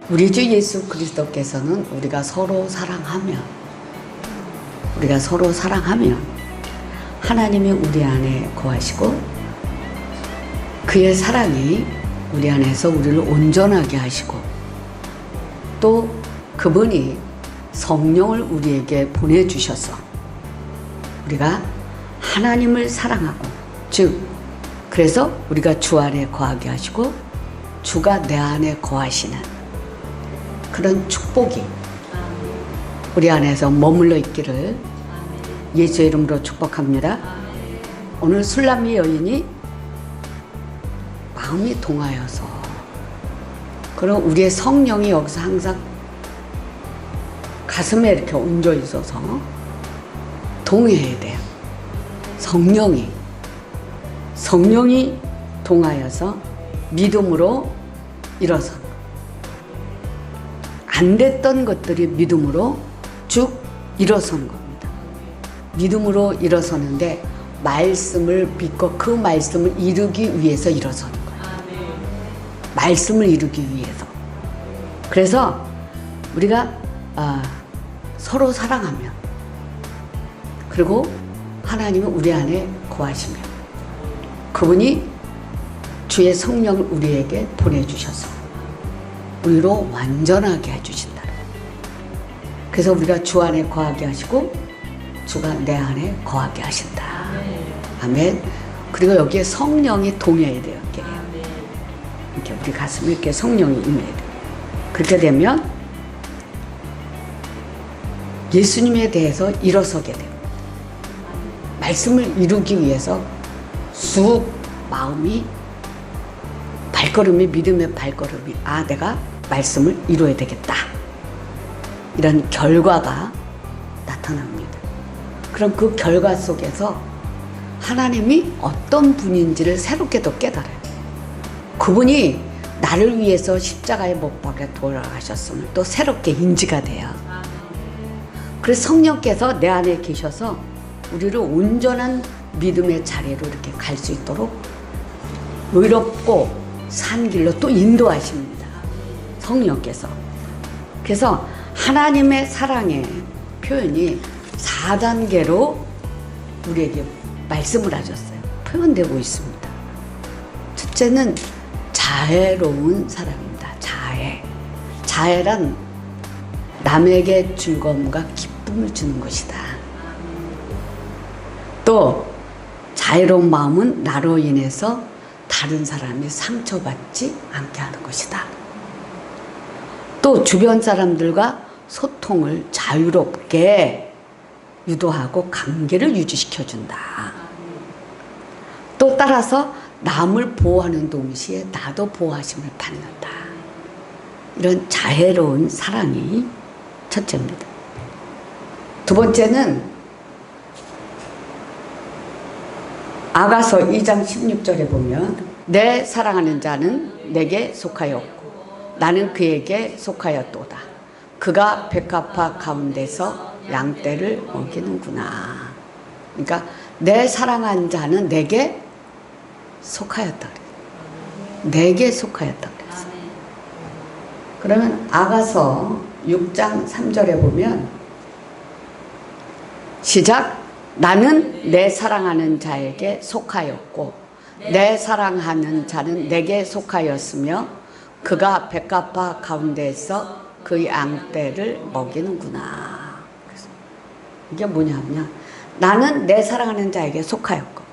우리 주 예수 그리스도께서는 우리가 서로 사랑하면 하나님이 우리 안에 거하시고 그의 사랑이 우리 안에서 우리를 온전하게 하시고 또 그분이 성령을 우리에게 보내주셔서 우리가 하나님을 사랑하고 즉 그래서 우리가 주 안에 거하게 하시고 주가 내 안에 거하시는 그런 축복이 우리 안에서 머물러 있기를 예수의 이름으로 축복합니다. 오늘 술람미 여인이 마음이 동하여서 그럼 우리의 성령이 여기서 항상 가슴에 이렇게 얹어 있어서 동해야 돼요. 성령이 동하여서 믿음으로 일어선 안 됐던 것들이 믿음으로 쭉 일어서는 겁니다. 믿음으로 일어서는데 말씀을 믿고 그 말씀을 이루기 위해서 일어서는 거예요. 말씀을 이루기 위해서. 그래서 우리가 서로 사랑하면 그리고 하나님은 우리 안에 거하시며 그분이 주의 성령을 우리에게 보내주셔서 우리로 완전하게 해주신다. 그래서 우리가 주 안에 거하게 하시고 주가 내 안에 거하게 하신다. 아멘. 그리고 여기에 성령이 동해야 돼요. 이렇게 우리 가슴에 이렇게 성령이 임해야 돼요. 그렇게 되면 예수님에 대해서 일어서게 됩니다. 말씀을 이루기 위해서 쑥 마음이 발걸음이 믿음의 발걸음이 내가 말씀을 이루어야 되겠다. 이런 결과가 나타납니다. 그럼 그 결과 속에서 하나님이 어떤 분인지를 새롭게 더 깨달아요. 그분이 나를 위해서 십자가에 못 박혀 돌아가셨음을 또 새롭게 인지가 돼요. 그래서 성령께서 내 안에 계셔서 우리를 온전한 믿음의 자리로 이렇게 갈 수 있도록 의롭고 산 길로 또 인도하십니다. 성령께서. 그래서 하나님의 사랑의 표현이 4단계로 우리에게 말씀을 하셨어요. 표현되고 있습니다. 첫째는 자애로운 사랑입니다. 자애란 남에게 즐거움과 기쁨을 주는 것이다. 또 자애로운 마음은 나로 인해서 다른 사람이 상처받지 않게 하는 것이다. 또 주변 사람들과 소통을 자유롭게 유도하고 관계를 유지시켜준다. 또 따라서 남을 보호하는 동시에 나도 보호하심을 받는다. 이런 자애로운 사랑이 첫째입니다. 두 번째는 아가서 2장 16절에 보면 내 사랑하는 자는 내게 속하였고 나는 그에게 속하였도다. 그가 백합화 가운데서 양떼를 먹이는구나. 그러니까 내 사랑한 자는 내게 속하였다. 내게 속하였다. 그러면 아가서 6장 3절에 보면 시작. 나는 내 사랑하는 자에게 속하였고 내 사랑하는 자는 내게 속하였으며 그가 백합화 가운데에서 그 양떼를 먹이는구나. 그래서 이게 뭐냐면 나는 내 사랑하는 자에게 속하였고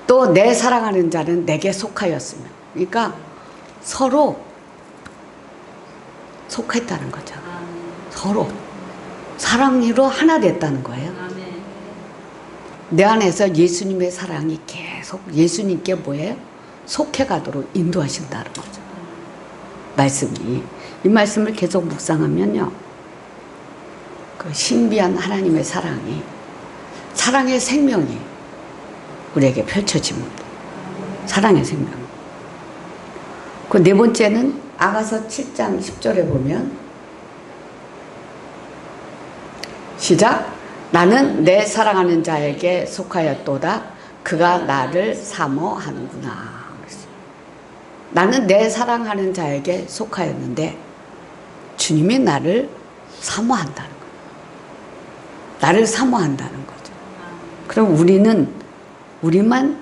또 내 사랑하는 자는 내게 속하였으며 그러니까 서로 속했다는 거죠. 서로 사랑으로 하나 됐다는 거예요. 내 안에서 예수님의 사랑이 계속 예수님께 뭐예요? 속해가도록 인도하신다는 거죠. 말씀이 이 말씀을 계속 묵상하면요 그 신비한 하나님의 사랑이 사랑의 생명이 우리에게 펼쳐집니다. 사랑의 생명. 그 네 번째는 아가서 7장 10절에 보면 시작. 나는 내 사랑하는 자에게 속하였도다. 그가 나를 사모하는구나. 나는 내 사랑하는 자에게 속하였는데 주님이 나를 사모한다는 거예요. 나를 사모한다는 거죠. 그럼 우리는 우리만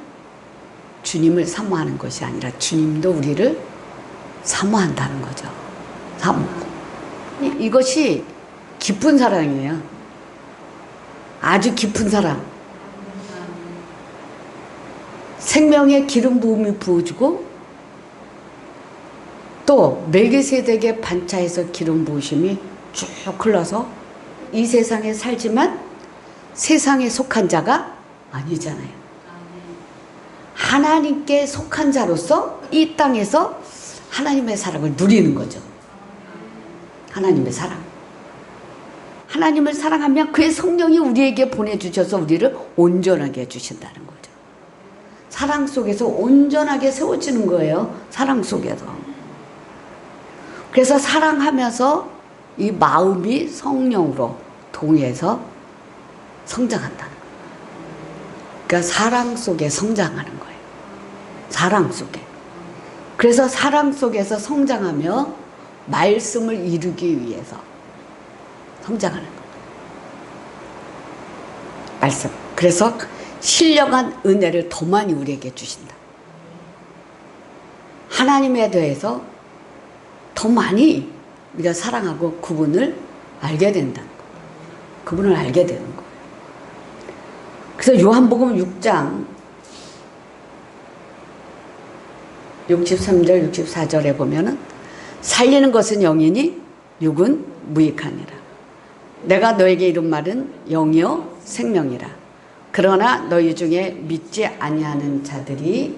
주님을 사모하는 것이 아니라 주님도 우리를 사모한다는 거죠. 사모. 이것이 깊은 사랑이에요. 아주 깊은 사랑. 생명의 기름 부음이 부어주고 또 멜기세덱의 반차에서 기름 부으심이 쭉 흘러서 이 세상에 살지만 세상에 속한 자가 아니잖아요. 하나님께 속한 자로서 이 땅에서 하나님의 사랑을 누리는 거죠. 하나님의 사랑. 하나님을 사랑하면 그의 성령이 우리에게 보내주셔서 우리를 온전하게 해주신다는 거죠. 사랑 속에서 온전하게 세워지는 거예요. 사랑 속에서. 그래서 사랑하면서 이 마음이 성령으로 동해서 성장한다는 거예요. 그러니까 사랑 속에 성장하는 거예요. 사랑 속에. 그래서 사랑 속에서 성장하며 말씀을 이루기 위해서 성장하는 거예요. 말씀. 그래서 신령한 은혜를 더 많이 우리에게 주신다. 하나님에 대해서 더 많이 우리가 사랑하고 그분을 알게 된다는 거예요. 그분을 알게 되는 거예요. 그래서 요한복음 6장 63절 64절에 보면은 살리는 것은 영이니 육은 무익하니라. 내가 너에게 이룬 말은 영이요 생명이라. 그러나 너희 중에 믿지 아니하는 자들이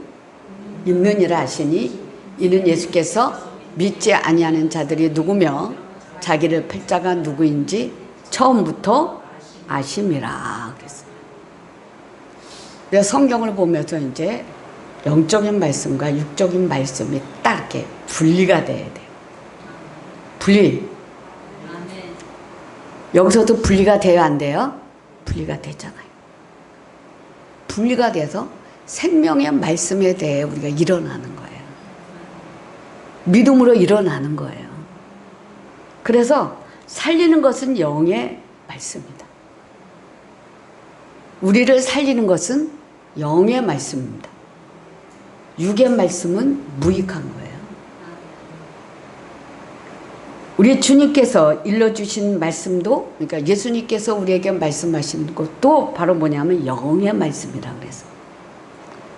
있느니라 하시니 이는 예수께서 믿지 아니하는 자들이 누구며 자기를 팰 자가 누구인지 처음부터 아심이라 그랬어요. 그래서 성경을 보면서 이제 영적인 말씀과 육적인 말씀이 딱 이렇게 분리가 돼야 돼요. 분리. 여기서도 분리가 돼요, 안 돼요? 분리가 되잖아요. 분리가 돼서 생명의 말씀에 대해 우리가 일어나는 거예요. 믿음으로 일어나는 거예요. 그래서 살리는 것은 영의 말씀이다. 우리를 살리는 것은 영의 말씀입니다. 육의 말씀은 무익한 거예요. 우리 주님께서 일러주신 말씀도, 그러니까 예수님께서 우리에게 말씀하신 것도 바로 뭐냐면 영의 말씀이라 그래서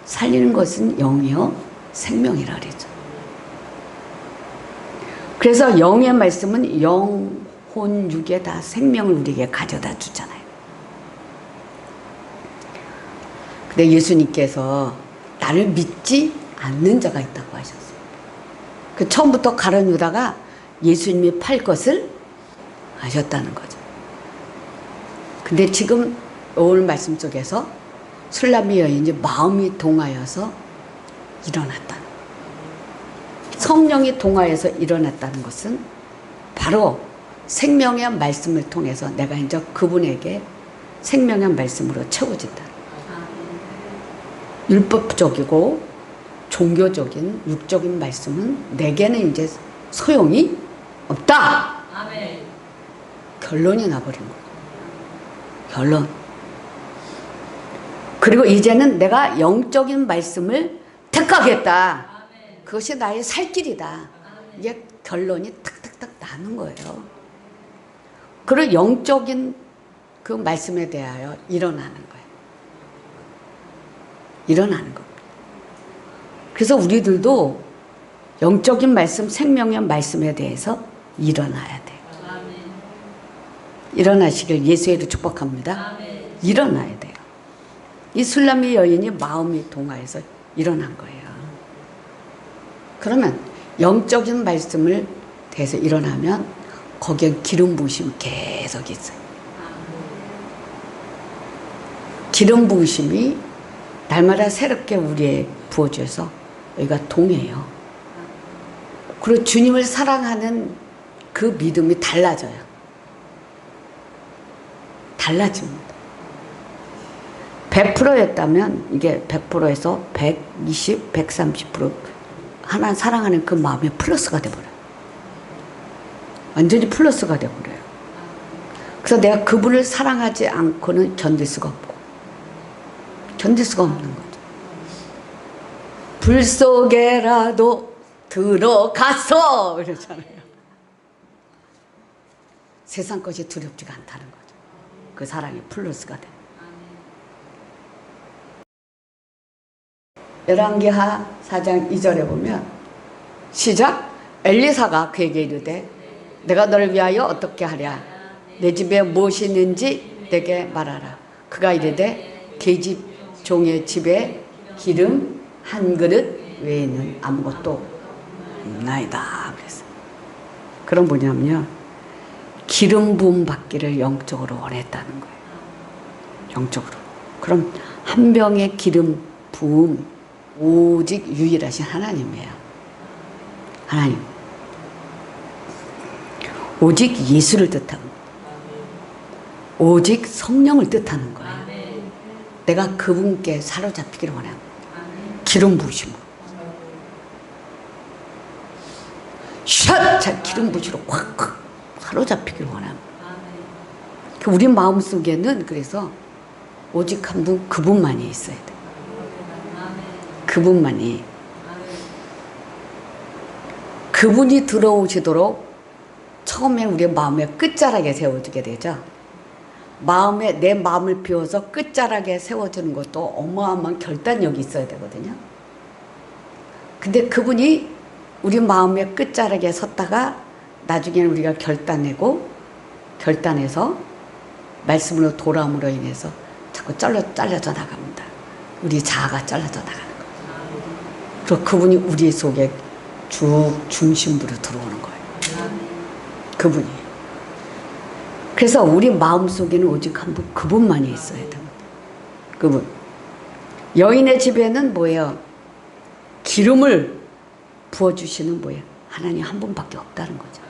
살리는 것은 영이요 생명이라 그랬죠. 그래서 영의 말씀은 영, 혼, 육에 다 생명을 우리에게 가져다 주잖아요. 근데 예수님께서 나를 믿지 않는 자가 있다고 하셨어요. 그 처음부터 가룟 유다가 예수님이 팔 것을 아셨다는 거죠. 근데 지금 오늘 말씀 속에서 술람미 여인이 마음이 동하여서 일어났다. 성령이 동하여서 일어났다는 것은 바로 생명의 말씀을 통해서 내가 이제 그분에게 생명의 말씀으로 채워진다. 율법적이고 종교적인 육적인 말씀은 내게는 이제 소용이 없다. 아멘. 결론이 나버린 거예요. 결론. 그리고 이제는 내가 영적인 말씀을 택하겠다. 아멘. 그것이 나의 살 길이다. 아멘. 이게 결론이 탁탁탁 나는 거예요. 그리고 영적인 그 말씀에 대하여 일어나는 거예요. 일어나는 겁니다. 그래서 우리들도 영적인 말씀, 생명의 말씀에 대해서 일어나야 돼요. 아멘. 일어나시길 예수의 이름으로 축복합니다. 아멘. 일어나야 돼요. 이 술람미 여인이 마음이 동하여서 일어난 거예요. 그러면 영적인 말씀을 대해서 일어나면 거기에 기름 부으심이 계속 있어요. 기름 부으심이 날마다 새롭게 우리에 부어져서 여기가 동해요. 그리고 주님을 사랑하는 그 믿음이 달라져요. 달라집니다. 100%였다면 이게 100%에서 120, 130% 하나님 사랑하는 그 마음이 플러스가 돼버려요. 완전히 플러스가 돼버려요. 그래서 내가 그분을 사랑하지 않고는 견딜 수가 없고, 견딜 수가 없는 거죠. 불 속에라도 들어갔어! 이러잖아요. 세상 것이 두렵지가 않다는 거죠. 그 사랑이 플러스가 돼. 열왕기하 4장 2절에 보면 시작. 엘리사가 그에게 이르되 내가 너를 위하여 어떻게 하랴. 내 집에 무엇이 있는지 내게 말하라. 그가 이르되 계집 종의 집에 기름 한 그릇 외에는 아무것도 없나이다. 그랬어요. 그럼 뭐냐면요, 기름 부음 받기를 영적으로 원했다는 거예요. 영적으로. 그럼 한 병의 기름 부음 오직 유일하신 하나님이에요. 하나님. 오직 예수를 뜻하고 오직 성령을 뜻하는 거예요. 내가 그분께 사로잡히기를 원합니다. 기름 부으심으로. 샷! 자, 기름 부으시로 확 사로잡히기를 원합니다. 우리 마음속에는 그래서 오직 한 분, 그분만이 있어야 돼. 그분만이. 그분이 들어오시도록 처음에 우리 마음의 끝자락에 세워주게 되죠. 내 마음을 비워서 끝자락에 세워주는 것도 어마어마한 결단력이 있어야 되거든요. 근데 그분이 우리 마음의 끝자락에 섰다가 나중에는 우리가 결단해서 말씀으로 돌아옴으로 인해서 자꾸 잘려져 나갑니다. 우리 자아가 잘려져 나가는 거예요. 그리고 그분이 우리 속에 쭉 중심부로 들어오는 거예요. 그분이. 그래서 우리 마음속에는 오직 한 분, 그분만이 있어야 됩니다. 그분. 여인의 집에는 뭐예요? 기름을 부어주시는 뭐예요? 하나님 한 분밖에 없다는 거죠.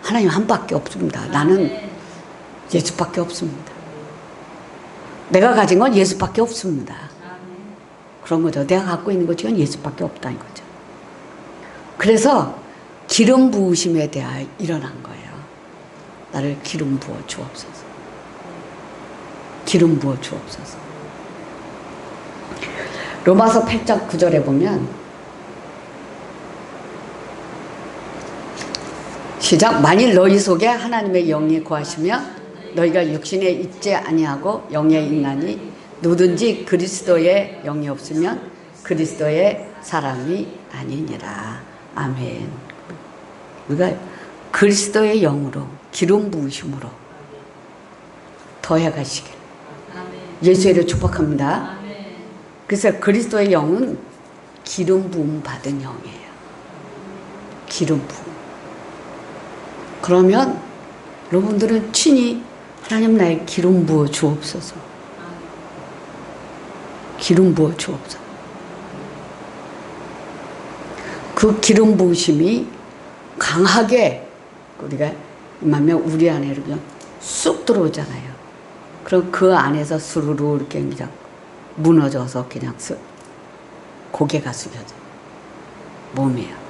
하나님 한 분밖에 없습니다. 나는 예수밖에 없습니다. 내가 가진 건 예수밖에 없습니다. 그런 거죠. 내가 갖고 있는 것 중엔 예수밖에 없다는 거죠. 그래서 기름 부으심에 대하여 일어난 거예요. 나를 기름 부어 주옵소서. 기름 부어 주옵소서. 로마서 8장 9절에 보면 시작. 만일 너희 속에 하나님의 영이 거하시며 너희가 육신에 있지 아니하고 영에 있나니 누구든지 그리스도의 영이 없으면 그리스도의 사람이 아니니라. 아멘. 우리가 그리스도의 영으로 기름 부으심으로 더해 가시길 예수의 이름으로 축복합니다. 그래서 그리스도의 영은 기름 부음 받은 영이에요. 기름 부음. 그러면 여러분들은 친히 하나님 나의 기름 부어 주옵소서. 기름 부어 주옵소서. 그 기름 부으심이 강하게 우리가 임하면 우리 안에 이렇게 쑥 들어오잖아요. 그럼 그 안에서 스르르 이렇게 그냥 무너져서 그냥 고개가 숙여져. 몸이에요.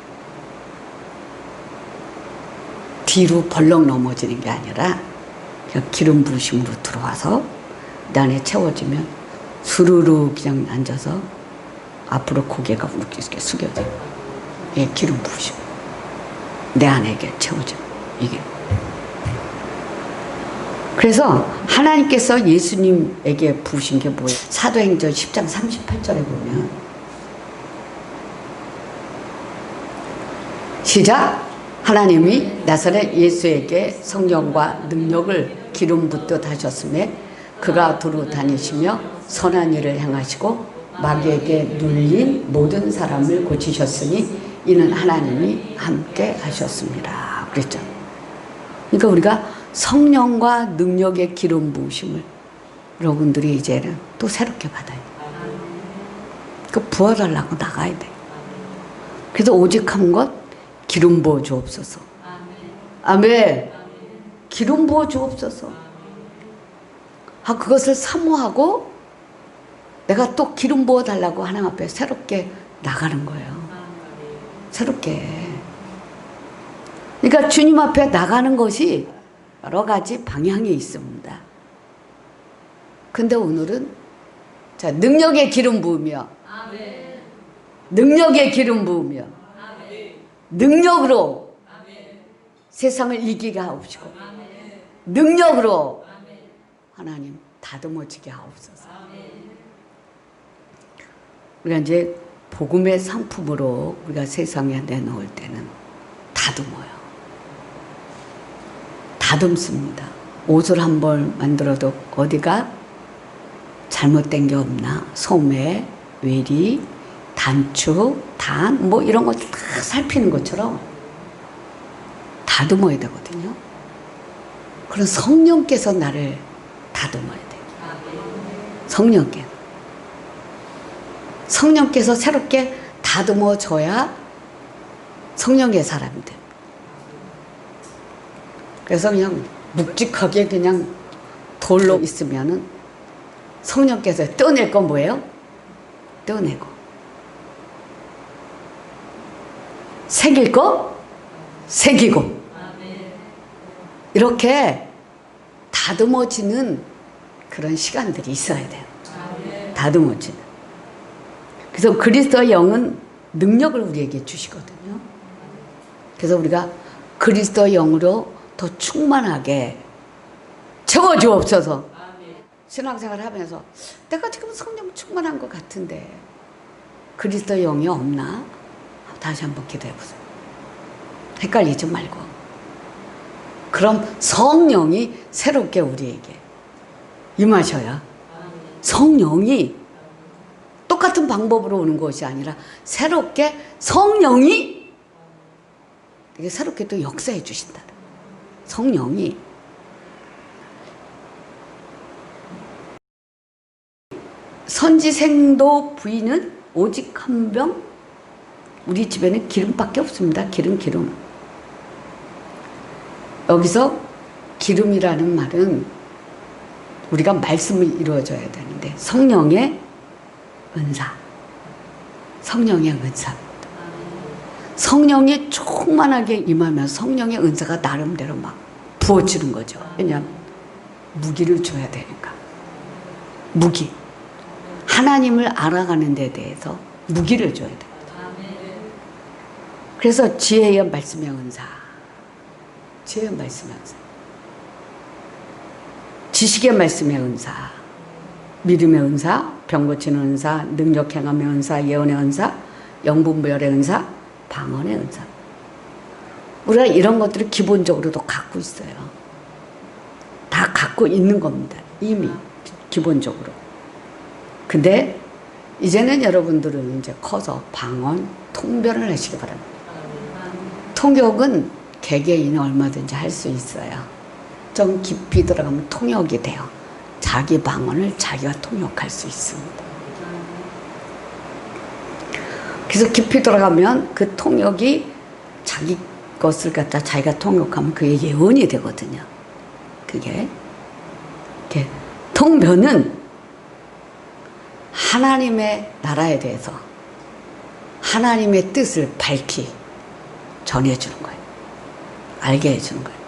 뒤로 벌렁 넘어지는 게 아니라 그냥 기름 부으심으로 들어와서 내 안에 채워지면 스르르 그냥 앉아서 앞으로 고개가 이렇게 숙여져. 이게 기름 부으심. 내 안에게 채워져. 이게. 그래서 하나님께서 예수님에게 부으신 게 뭐예요? 사도행전 10장 38절에 보면 시작. 하나님이 나사렛 예수에게 성령과 능력을 기름 붓듯 하셨음에 그가 두루 다니시며 선한 일을 행하시고 마귀에게 눌린 모든 사람을 고치셨으니 이는 하나님이 함께 하셨습니다. 그랬죠. 그러니까 우리가 성령과 능력의 기름 부으심을 여러분들이 이제는 또 새롭게 받아야 돼. 그 부어달라고 나가야 돼. 그래서 오직 한 것 기름 부어 주옵소서. 아멘. 기름 부어 주옵소서. 그것을 사모하고 내가 또 기름 부어 달라고 하나님 앞에 새롭게 나가는 거예요. 새롭게. 그러니까 주님 앞에 나가는 것이 여러 가지 방향이 있습니다. 근데 오늘은 자, 능력의 기름 부으며 능력의 기름 부으며 능력으로 세상을 이기게 하옵시고 능력으로 하나님 다듬어지게 하옵소서. 우리가 이제 복음의 상품으로 우리가 세상에 내놓을 때는 다듬어요. 다듬습니다. 옷을 한 벌 만들어도 어디가 잘못된 게 없나? 소매, 외리, 단추, 단, 뭐 이런 것들 다 살피는 것처럼 다듬어야 되거든요. 그런 성령께서 나를 다듬어야 돼요. 성령께서 새롭게 다듬어줘야 성령의 사람이 돼요. 그래서 그냥 묵직하게 그냥 돌로 있으면은 성령께서 떼어낼 건 뭐예요? 떼어내고. 새길 거? 새기고. 이렇게 다듬어지는 그런 시간들이 있어야 돼요. 다듬어지는. 그래서 그리스도의 영은 능력을 우리에게 주시거든요. 그래서 우리가 그리스도의 영으로 더 충만하게 채워주옵소서. 신앙생활을 하면서 내가 지금 성령 충만한 것 같은데 그리스도의 영이 없나? 다시 한번 기도해보세요. 헷갈리지 말고. 그럼 성령이 새롭게 우리에게 임하셔야 성령이 똑같은 방법으로 오는 것이 아니라 새롭게 성령이 이게 새롭게 또 역사해 주신다. 성령이 선지생도 부인은 오직 한 병. 우리 집에는 기름밖에 없습니다. 기름. 여기서 기름이라는 말은 우리가 말씀을 이루어져야 되는데 성령의 은사. 성령의 은사. 성령이 충만하게 임하면 성령의 은사가 나름대로 막 부어지는 거죠. 왜냐하면 무기를 줘야 되니까. 무기. 하나님을 알아가는 데 대해서 무기를 줘야 돼요. 그래서 지혜의 말씀의 은사. 지혜의 말씀의 은사. 지식의 말씀의 은사. 믿음의 은사, 병 고치는 은사, 능력 행함의 은사, 예언의 은사, 영분별의 은사, 방언의 은사. 우리가 이런 것들을 기본적으로도 갖고 있어요. 다 갖고 있는 겁니다. 이미 기본적으로. 근데 이제는 여러분들은 이제 커서 방언, 통변을 하시기 바랍니다. 통역은 개개인이 얼마든지 할 수 있어요. 좀 깊이 들어가면 통역이 돼요. 자기 방언을 자기가 통역할 수 있습니다. 그래서 깊이 들어가면 그 통역이 자기 것을 갖다 자기가 통역하면 그게 예언이 되거든요. 그게 통변은 하나님의 나라에 대해서 하나님의 뜻을 밝히 전해주는 거예요. 알게 해주는 거예요.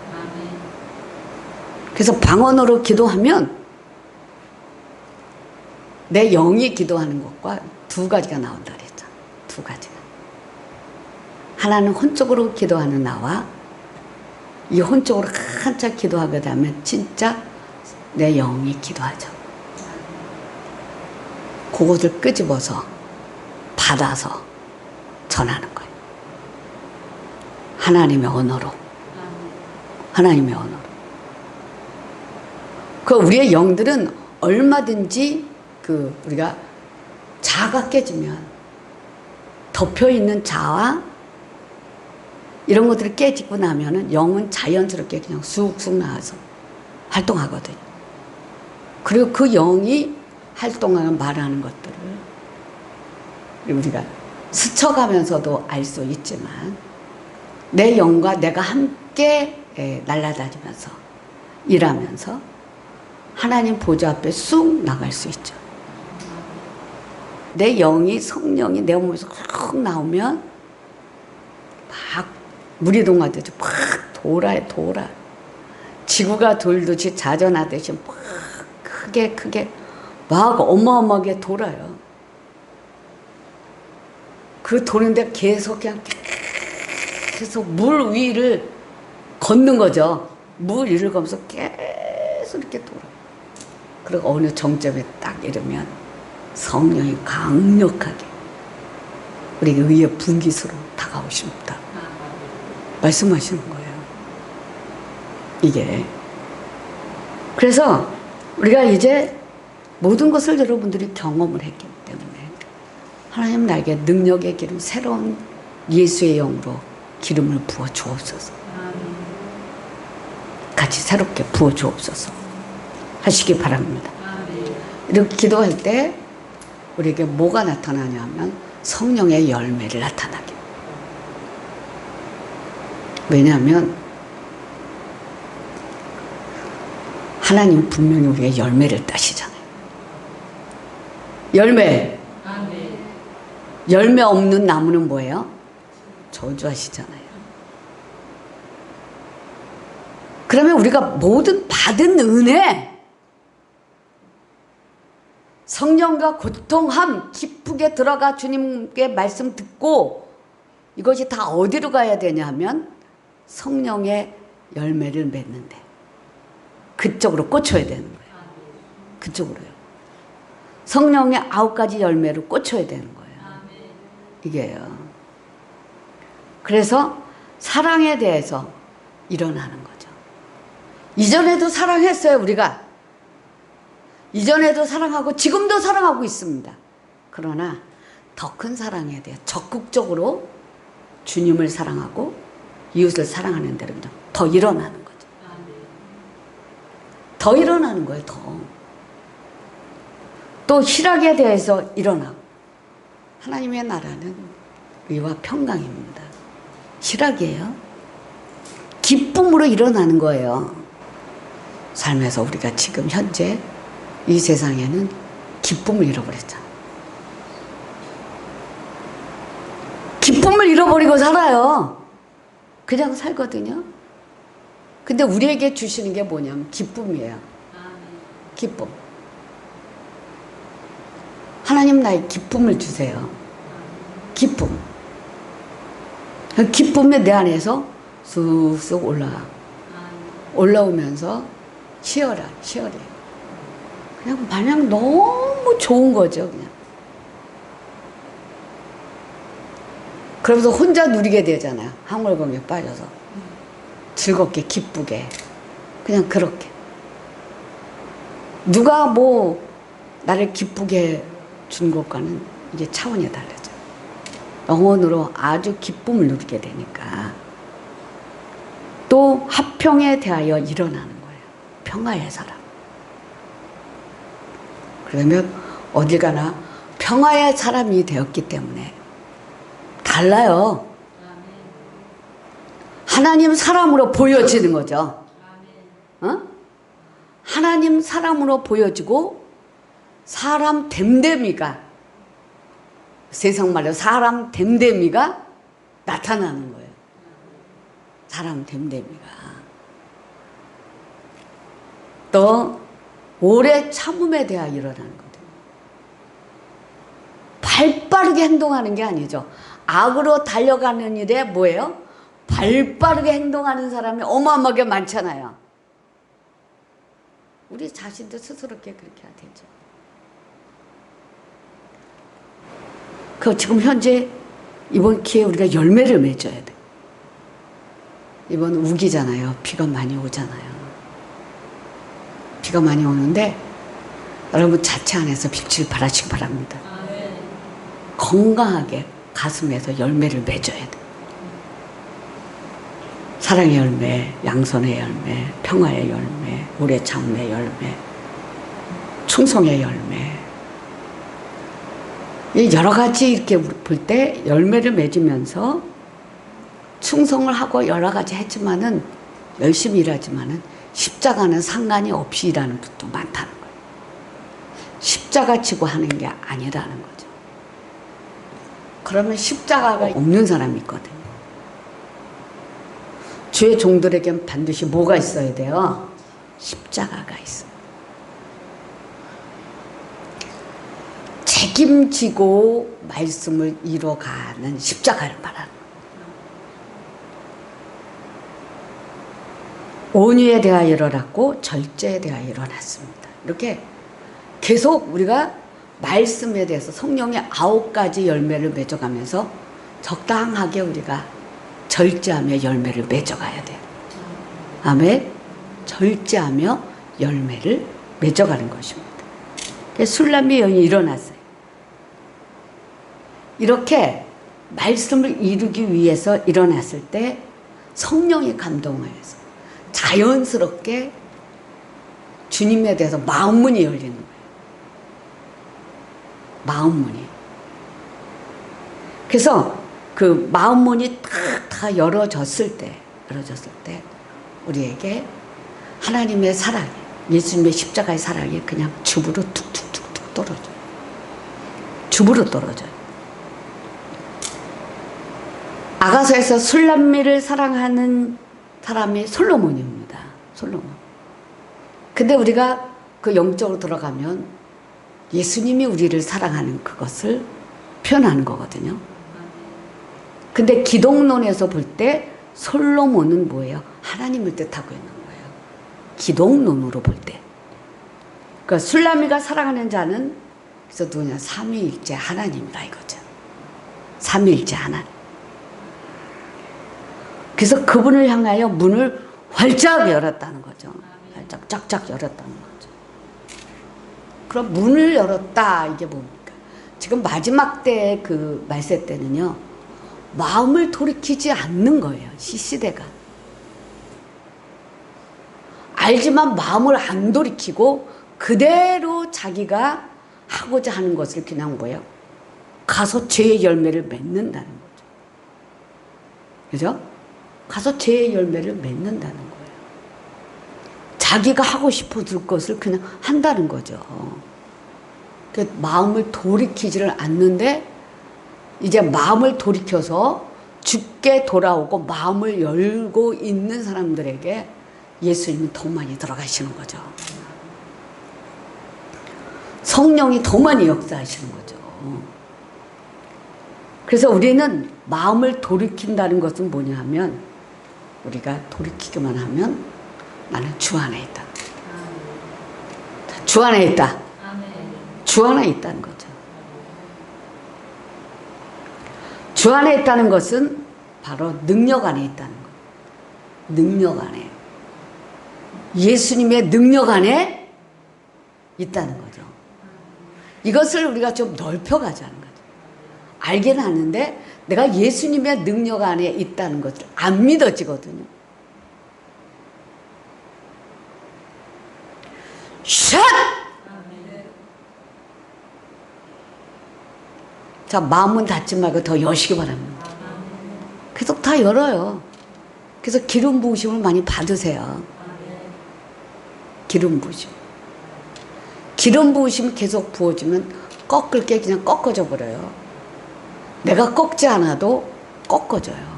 그래서 방언으로 기도하면 내 영이 기도하는 것과 두 가지가 나온다 그랬죠. 두 가지가. 하나는 혼적으로 기도하는 나와 이 혼적으로 한참 기도하게 되면 진짜 내 영이 기도하죠. 그것을 끄집어서 받아서 전하는 거예요. 하나님의 언어로. 하나님의 언어로. 우리의 영들은 얼마든지 우리가 자가 깨지면 덮여있는 자와 이런 것들이 깨지고 나면은 영은 자연스럽게 그냥 쑥쑥 나와서 활동하거든요. 그리고 그 영이 활동하며 말하는 것들을 우리가 스쳐가면서도 알 수 있지만 내 영과 내가 함께 날아다니면서 일하면서 하나님 보좌 앞에 쑥 나갈 수 있죠. 내 영이 성령이 내 몸에서 훅 나오면 막 무리동하듯이 막 돌아요. 돌아. 지구가 돌듯이 자전하듯이 막 크게 막 어마어마하게 돌아요. 그 도는데 계속 그냥 계속 물 위를 걷는 거죠. 물 위를 걷면서 계속 이렇게 돌아. 그리고 어느 정점에 딱 이르면 성령이 강력하게 우리에게 의의 분깃으로 다가오십니다. 말씀하시는 거예요. 이게. 그래서 우리가 이제 모든 것을 여러분들이 경험을 했기 때문에 하나님 나에게 능력의 기름, 새로운 예수의 영으로 기름을 부어 주옵소서. 같이 새롭게 부어 주옵소서 하시기 바랍니다. 이렇게 기도할 때 우리에게 뭐가 나타나냐 하면 성령의 열매를 나타나게. 왜냐하면 하나님 분명히 우리의 열매를 따시잖아요. 열매 없는 나무는 뭐예요? 저주하시잖아요. 그러면 우리가 모든 받은 은혜, 성령과 고통함, 기쁘게 들어가 주님께 말씀 듣고 이것이 다 어디로 가야 되냐 하면 성령의 열매를 맺는데 그쪽으로 꽂혀야 되는 거예요. 그쪽으로요. 성령의 9가지 열매를 꽂혀야 되는 거예요. 이게요. 그래서 사랑에 대해서 일어나는 거죠. 이전에도 사랑했어요, 우리가. 이전에도 사랑하고 지금도 사랑하고 있습니다. 그러나 더 큰 사랑에 대해 적극적으로 주님을 사랑하고 이웃을 사랑하는 데는 더 일어나는 거죠. 더 일어나는 거예요, 더. 또 희락에 대해서 일어나고. 하나님의 나라는 의와 평강입니다. 희락이에요. 기쁨으로 일어나는 거예요. 삶에서 우리가 지금 현재 이 세상에는 기쁨을 잃어버렸잖아. 기쁨을 잃어버리고 살아요. 그냥 살거든요. 근데 우리에게 주시는 게 뭐냐면 기쁨이에요. 기쁨. 하나님 나의 기쁨을 주세요. 기쁨. 그 기쁨이 내 안에서 쑥쑥 올라가. 올라오면서 쉬어라. 그냥 마냥 너무 좋은 거죠, 그냥. 그러면서 혼자 누리게 되잖아요. 항월경에 빠져서. 즐겁게, 기쁘게. 그냥 그렇게. 누가 뭐 나를 기쁘게 준 것과는 이제 차원이 달라져. 영혼으로 아주 기쁨을 누리게 되니까 또 화평에 대하여 일어나는 거예요. 평화의 사람. 그러면 어딜 가나 평화의 사람이 되었기 때문에 달라요. 하나님 사람으로 보여지는 거죠. 어? 하나님 사람으로 보여지고 사람 됨됨이가, 세상 말로 사람 됨됨이가 나타나는 거예요. 사람 됨됨이가. 또 오래 참음에 대하여 일어나는 거거든요. 발빠르게 행동하는 게 아니죠. 악으로 달려가는 일에 뭐예요? 발빠르게 행동하는 사람이 어마어마하게 많잖아요. 우리 자신도 스스로께 그렇게 해야 되죠. 그 지금 현재 이번 기회에 우리가 열매를 맺어야 돼. 이번 우기잖아요. 비가 많이 오잖아요. 비가 많이 오는데 여러분 자체 안에서 빛을 발하시기 바랍니다. 건강하게 가슴에서 열매를 맺어야 돼. 사랑의 열매, 양선의 열매, 평화의 열매, 오래 참음의 열매, 충성의 열매. 여러 가지 이렇게 볼 때 열매를 맺으면서 충성을 하고 여러 가지 했지만은 열심히 일하지만은 십자가는 상관이 없이 일하는 분도 많다는 거예요. 십자가 지고 하는 게 아니라는 거죠. 그러면 십자가가 없는 사람이 있거든요. 주의 종들에겐 반드시 뭐가 있어야 돼요? 십자가가 있어요. 책임지고 말씀을 이뤄가는 십자가를 말하는 거예요. 온유에 대하여 일어났고 절제에 대하여 일어났습니다. 이렇게 계속 우리가 말씀에 대해서 성령의 9가지 열매를 맺어가면서 적당하게 우리가 절제하며 열매를 맺어가야 돼요. 아멘. 절제하며 열매를 맺어가는 것입니다. 술람의 여인이 일어났어요. 이렇게 말씀을 이루기 위해서 일어났을 때 성령의 감동하여서 자연스럽게 주님에 대해서 마음문이 열리는 거예요. 마음문이. 그래서 그 마음문이 다 열어졌을 때 우리에게 하나님의 사랑이, 예수님의 십자가의 사랑이 그냥 줍으로 툭툭툭툭 떨어져요. 줍으로 떨어져요. 아가서에서 술람미를 사랑하는 사람이 솔로몬입니다. 솔로몬. 근데 우리가 그 영적으로 들어가면 예수님이 우리를 사랑하는 그것을 표현하는 거거든요. 근데 기독론에서 볼 때 솔로몬은 뭐예요? 하나님을 뜻하고 있는 거예요. 기독론으로 볼 때. 그러니까 술람미가 사랑하는 자는 그래서 누구냐? 삼위일체 하나님이라 이거죠. 삼위일체 하나님. 그래서 그분을 향하여 문을 활짝 열었다는 거죠. 활짝 쫙쫙 열었다는 거죠. 그럼 문을 열었다 이게 뭡니까? 지금 마지막 때 그 말세 때는요. 마음을 돌이키지 않는 거예요. 시대가. 알지만 마음을 안 돌이키고 그대로 자기가 하고자 하는 것을 그냥 뭐예요? 가서 죄의 열매를 맺는다는 거죠. 그죠? 가서 죄의 열매를 맺는다는 거예요. 자기가 하고 싶어질 것을 그냥 한다는 거죠. 마음을 돌이키지를 않는데 이제 마음을 돌이켜서 죽게 돌아오고 마음을 열고 있는 사람들에게 예수님이 더 많이 들어가시는 거죠. 성령이 더 많이 역사하시는 거죠. 그래서 우리는 마음을 돌이킨다는 것은 뭐냐 하면 우리가 돌이키기만 하면 나는 주 안에 있다. 주 안에 있다. 주 안에 있다는 거죠. 주 안에 있다는 것은 바로 능력 안에 있다는 거예요. 능력 안에. 예수님의 능력 안에 있다는 거죠. 이것을 우리가 좀 넓혀가자는 거죠. 알긴 하는데 내가 예수님의 능력 안에 있다는 것을 안 믿어지거든요. 샷! 자, 마음은 닫지 말고 더 여시기 바랍니다. 계속 다 열어요. 그래서 기름 부으심을 많이 받으세요. 기름 부으심. 기름 부으심 계속 부어지면 꺾을 게 그냥 꺾어져 버려요. 내가 꺾지 않아도 꺾어져요.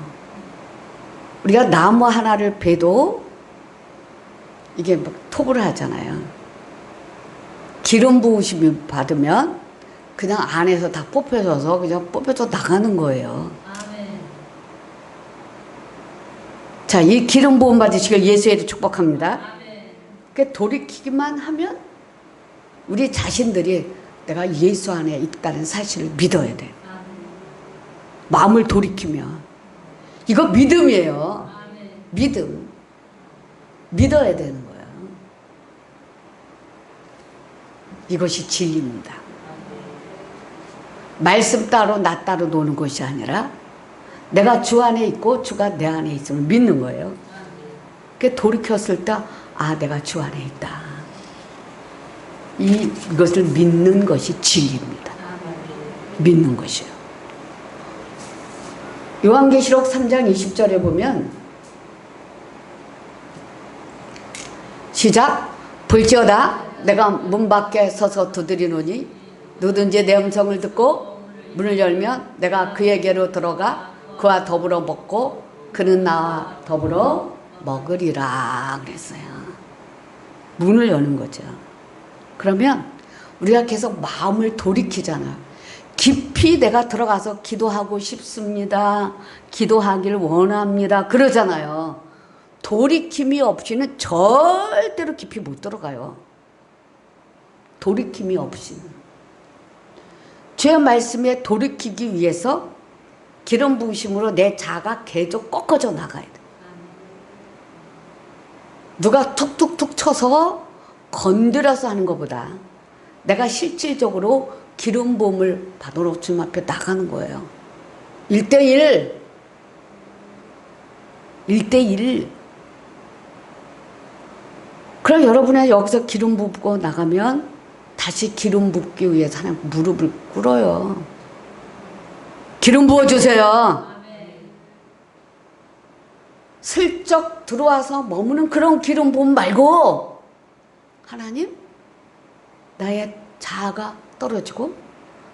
우리가 나무 하나를 베도 이게 막 톱을 하잖아요. 기름 부으심을 받으면 그냥 안에서 다 뽑혀져서 그냥 뽑혀져 나가는 거예요. 아멘. 자, 이 기름 부음 받으시길 예수의 축복합니다. 그 돌이키기만 하면 우리 자신들이 내가 예수 안에 있다는 사실을 믿어야 돼. 마음을 돌이키면 이거 믿음이에요. 믿음. 믿어야 되는 거예요. 이것이 진리입니다. 말씀 따로 나 따로 노는 것이 아니라 내가 주 안에 있고 주가 내 안에 있음을 믿는 거예요. 그 돌이켰을 때 아, 내가 주 안에 있다. 이것을 믿는 것이 진리입니다. 믿는 것이요. 요한계시록 3장 20절에 보면 시작. 볼지어다 내가 문 밖에 서서 두드리노니 누구든지 내 음성을 듣고 문을 열면 내가 그에게로 들어가 그와 더불어 먹고 그는 나와 더불어 먹으리라 그랬어요. 문을 여는 거죠. 그러면 우리가 계속 마음을 돌이키잖아요. 깊이 내가 들어가서 기도하고 싶습니다. 기도하길 원합니다. 그러잖아요. 돌이킴이 없이는 절대로 깊이 못 들어가요. 돌이킴이 없이는. 주의 말씀에 돌이키기 위해서 기름 부으심으로 내 자가 계속 꺾어져 나가야 돼. 누가 툭툭툭 쳐서 건드려서 하는 것보다 내가 실질적으로 기름 부음을 받으러 주님 앞에 나가는 거예요. 1대1. 1대1. 그럼 여러분이 여기서 기름 붓고 나가면 다시 기름 붓기 위해서 하나님 무릎을 꿇어요. 기름 부어주세요. 슬쩍 들어와서 머무는 그런 기름 부음 말고 하나님 나의 자아가 떨어지고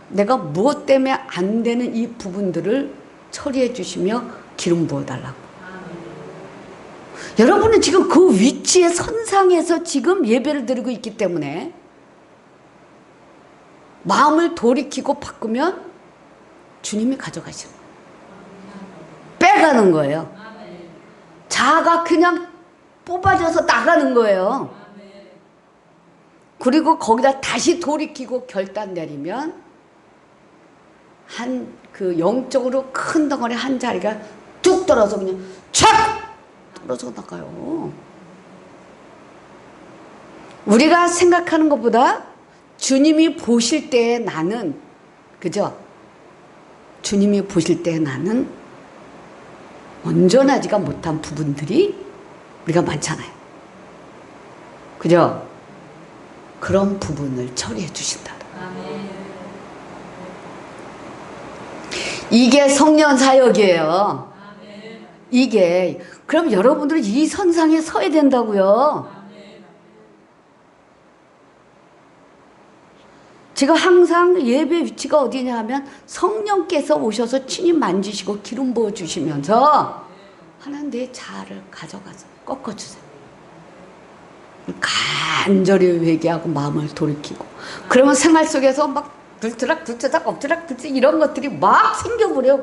내가 무엇 때문에 안 되는 이 부분들을 처리해 주시며 기름 부어달라고. 여러분은 지금 그 위치의 선상에서 지금 예배를 드리고 있기 때문에 마음을 돌이키고 바꾸면 주님이 가져가시는 거예요. 빼가는 거예요. 자아가 그냥 뽑아져서 나가는 거예요. 그리고 거기다 다시 돌이키고 결단 내리면 한 그 영적으로 큰 덩어리 한 자리가 뚝 떨어져 그냥 촥 떨어져 나가요. 우리가 생각하는 것보다 주님이 보실 때에 나는, 그죠? 주님이 보실 때에 나는 온전하지가 못한 부분들이 우리가 많잖아요. 그죠? 그런 부분을 처리해 주신다. 이게 성령 사역이에요. 이게. 그럼 여러분들은 이 선상에 서야 된다고요. 제가 항상 예배 위치가 어디냐 하면 성령께서 오셔서 친히 만지시고 기름 부어주시면서 하나님 내 자아를 가져가서 꺾어주세요. 간절히 회개하고 마음을 돌이키고 그러면 생활 속에서 막 들트락 엎드락 이런 것들이 막 생겨버려.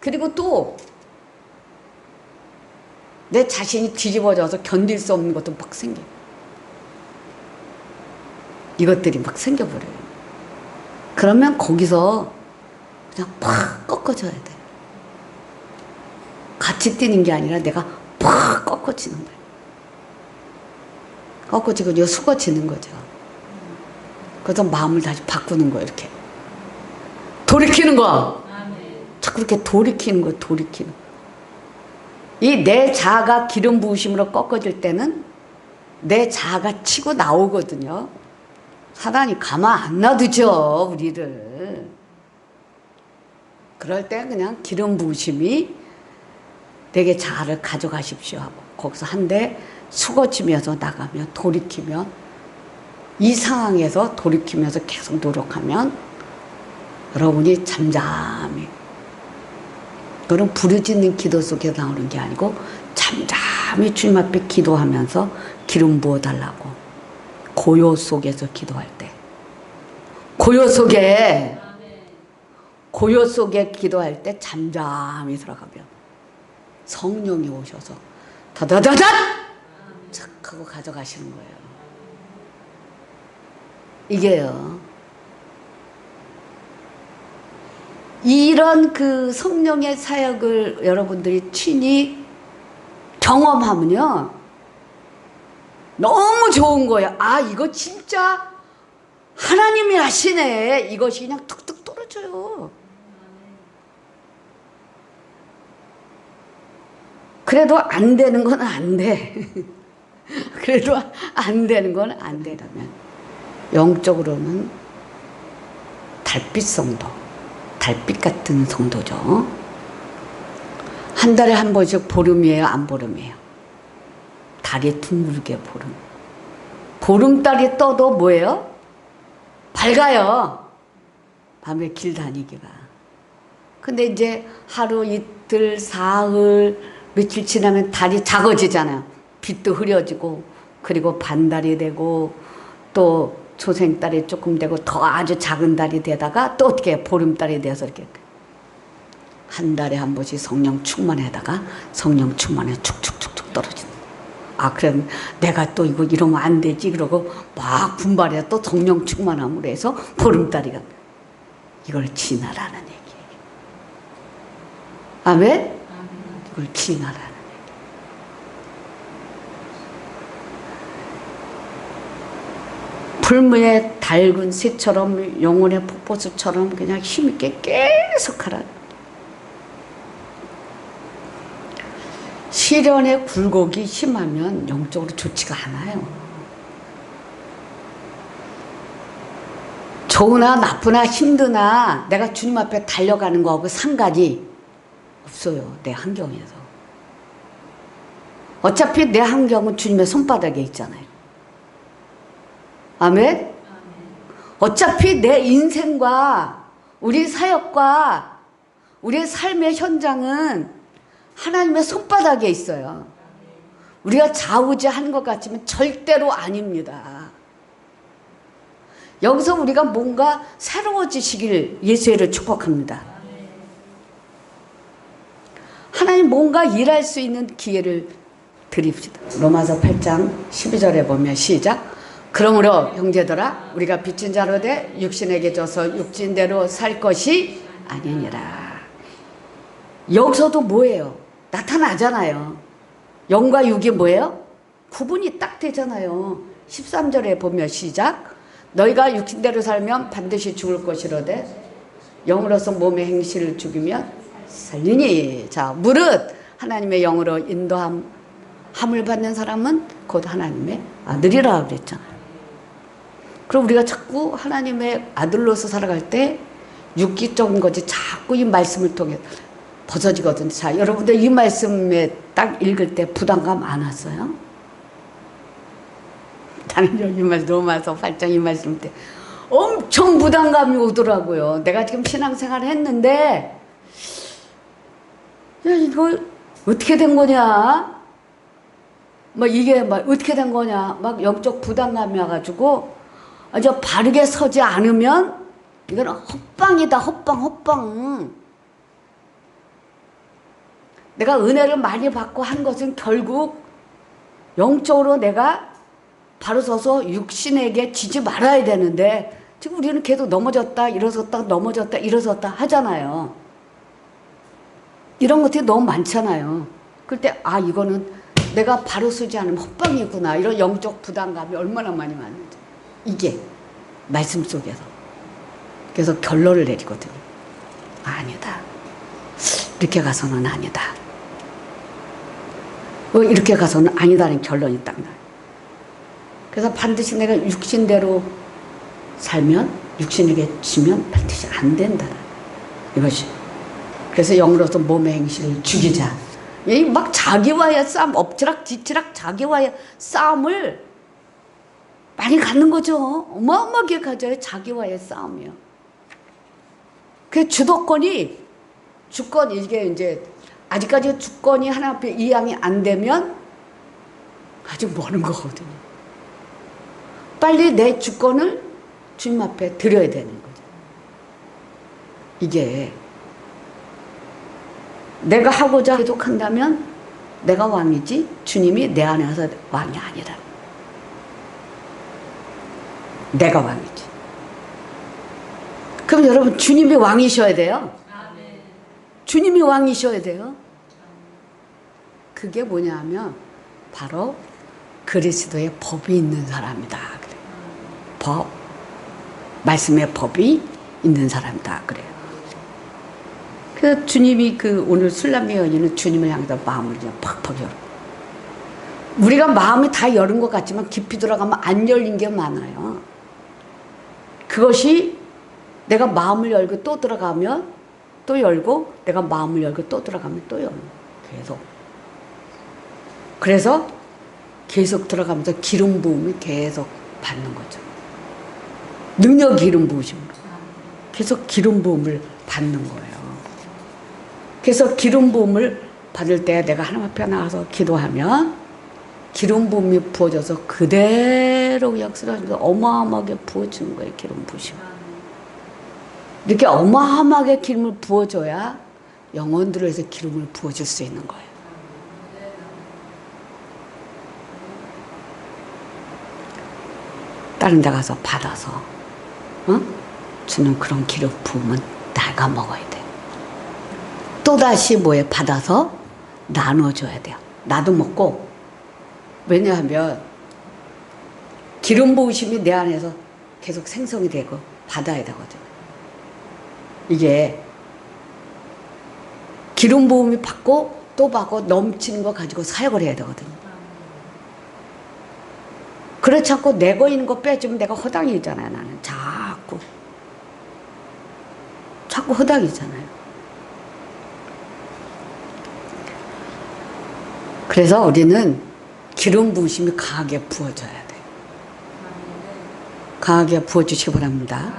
그리고 또 내 자신이 뒤집어져서 견딜 수 없는 것도 막 생겨. 이것들이 막 생겨버려요. 그러면 거기서 그냥 팍 꺾어져야 돼. 같이 뛰는 게 아니라 내가 팍 꺾어지는 거예요. 꺾어지고 숙어지는 거죠. 그래서 마음을 다시 바꾸는 거예요. 이렇게 돌이키는 거. 자꾸 이렇게 돌이키는 거. 돌이키는 거. 이 내 자아가 기름 부으심으로 꺾어질 때는 내 자아가 치고 나오거든요. 사단이 가만 안 놔두죠, 우리를. 그럴 때 그냥 기름 부으심이 내게 자아를 가져가십시오 하고 거기서 한 대 숙어지면서 나가면 돌이키면 이 상황에서 돌이키면서 계속 노력하면 여러분이 잠잠히, 그건 부르짖는 기도 속에 나오는 게 아니고 잠잠히 주님 앞에 기도하면서 기름 부어달라고. 고요 속에서 기도할 때, 고요 속에 기도할 때 잠잠히 들어가면 성령이 오셔서 다다다닥 착 하고 가져가시는 거예요. 이게요. 이런 그 성령의 사역을 여러분들이 친히 경험하면요 너무 좋은 거예요. 아, 이거 진짜 하나님이 하시네. 이것이 그냥 툭툭 떨어져요. 그래도 안 되는 건 안 돼. 그래도 안 되는 건 안 되라면 영적으로는 달빛 성도, 달빛 같은 성도죠. 한 달에 한 번씩 보름이에요, 안 보름이에요? 달이 둥글게 보름. 보름달이 떠도 뭐예요? 밝아요. 밤에 길 다니기가. 근데 이제 하루 이틀 사흘 며칠 지나면 달이 작아지잖아요. 빛도 흐려지고 그리고 반달이 되고 또 초생달이 조금 되고 더 아주 작은 달이 되다가 또 어떻게 보름달이 돼서 이렇게 한 달에 한 번씩 성령 충만하다가 성령 충만해 축축축축 떨어진다. 아 그럼 내가 또 이거 이러면 안 되지 그러고 막 분발해 또 성령 충만함으로 해서 보름달이가 이걸 지나라는 얘기예요. 아멘? 이걸 지나라는 얘기. 불무의 달군 새처럼 영혼의 폭포수처럼 그냥 힘있게 계속 하라. 시련의 굴곡이 심하면 영적으로 좋지가 않아요. 좋으나 나쁘나 힘드나 내가 주님 앞에 달려가는 거하고 상관이 없어요. 내 환경에서. 어차피 내 환경은 주님의 손바닥에 있잖아요. 아멘? 어차피 내 인생과 우리 사역과 우리의 삶의 현장은 하나님의 손바닥에 있어요. 우리가 좌우지하는 것 같지만 절대로 아닙니다. 여기서 우리가 뭔가 새로워지시길 예수를 축복합니다. 하나님 뭔가 일할 수 있는 기회를 드립시다. 로마서 8장 12절에 보면 시작. 그러므로 형제들아 우리가 빚진 자로 돼 육신에게 져서 육신대로 살 것이 아니니라. 여기서도 뭐예요? 나타나잖아요. 영과 육이 뭐예요? 구분이 딱 되잖아요. 13절에 보면 시작. 너희가 육신대로 살면 반드시 죽을 것이로되 영으로서 몸의 행실을 죽이면 살리니. 자, 무릇 하나님의 영으로 인도함을 받는 사람은 곧 하나님의 아들이라 그랬잖아요. 그럼 우리가 자꾸 하나님의 아들로서 살아갈 때 육기적인 것이 자꾸 이 말씀을 통해 벗어지거든요. 자, 여러분들 이 말씀에 딱 읽을 때 부담감 안 왔어요? 나는 이 말씀 로마서 8장 이 말씀 때 엄청 부담감이 오더라고요. 내가 지금 신앙생활을 했는데 야 이거 어떻게 된 거냐? 막 이게 막 어떻게 된 거냐? 막 영적 부담감이 와가지고 아주 바르게 서지 않으면 이건 헛방이다. 헛방. 내가 은혜를 많이 받고 한 것은 결국 영적으로 내가 바로 서서 육신에게 지지 말아야 되는데 지금 우리는 계속 넘어졌다 일어섰다 넘어졌다 일어섰다 하잖아요. 이런 것들이 너무 많잖아요. 그럴 때 아 이거는 내가 바로 서지 않으면 헛방이구나. 이런 영적 부담감이 얼마나 많이 많은지. 이게 말씀 속에서. 그래서 결론을 내리거든요. 아니다. 이렇게 가서는 아니다. 이렇게 가서는 아니다는 결론이 딱 나요. 그래서 반드시 내가 육신대로 살면 육신에게 지면 반드시 안 된다. 이것이. 그래서 영으로서 몸의 행실을 죽이자. 막 자기와의 싸움, 엎치락 뒤치락 자기와의 싸움을 많이 갖는 거죠. 어마어마하게 가져요. 자기와의 싸움이요. 그 주도권이 주권 이게 이제 아직까지 주권이 하나 앞에 이양이 안 되면 아주 먼 거거든요. 빨리 내 주권을 주님 앞에 드려야 되는 거죠. 이게 내가 하고자 계속한다면 내가 왕이지 주님이 내 안에서 왕이 아니라 내가 왕이지. 그럼 여러분 주님이 왕이셔야 돼요. 주님이 왕이셔야 돼요. 그게 뭐냐 하면 바로 그리스도의 법이 있는 사람이다. 그래요. 법. 말씀의 법이 있는 사람이다. 그래요. 그 주님이 그 오늘 술람의 여인은 주님을 향해서 마음을 그냥 팍팍 열어. 우리가 마음이 다 열은 것 같지만 깊이 들어가면 안 열린 게 많아요. 그것이 내가 마음을 열고 또 들어가면 또 열고 내가 마음을 열고 또 들어가면 또 열고 계속. 그래서 계속 들어가면서 기름 부음을 계속 받는 거죠. 능력 기름 부으심으로 계속 기름 부음을 받는 거예요. 그래서 기름 부음을 받을 때 내가 하나님 앞에 나가서 기도하면 기름 부음이 부어져서 그대로 그냥 쓰러지면서 어마어마하게 부어지는 거예요. 기름 부으심. 이렇게 어마어마하게 기름을 부어줘야 영혼들을 해서 기름을 부어줄 수 있는 거예요. 다른 데 가서 받아서 주는 그런 기름 부음은 내가 먹어야 돼요. 또다시 뭐에 받아서 나눠줘야 돼요. 나도 먹고. 왜냐하면 기름 부으심이 내 안에서 계속 생성이 되고 받아야 되거든요. 이게 기름 부음이 받고 또 받고 넘치는 거 가지고 사역을 해야 되거든요. 그렇지 않고 내 거 있는 거 빼주면 내가 허당이잖아요. 나는 자꾸 허당이잖아요. 그래서 우리는 기름 부으심이 강하게 부어져야 돼요. 강하게 부어주시기 바랍니다.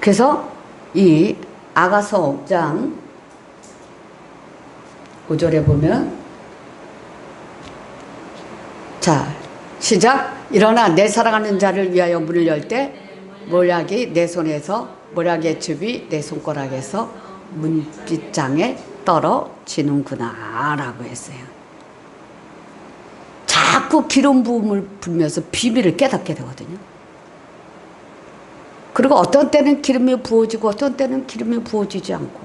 그래서 이 아가서 5장 5절에 보면 자 시작. 일어나 내 사랑하는 자를 위하여 문을 열 때 모략이 내 손에서 모략의 즙이 내 손가락에서 문빗장에 떨어지는구나 라고 했어요. 자꾸 기름 부음을 불면서 비밀을 깨닫게 되거든요. 그리고 어떤 때는 기름이 부어지고 어떤 때는 기름이 부어지지 않고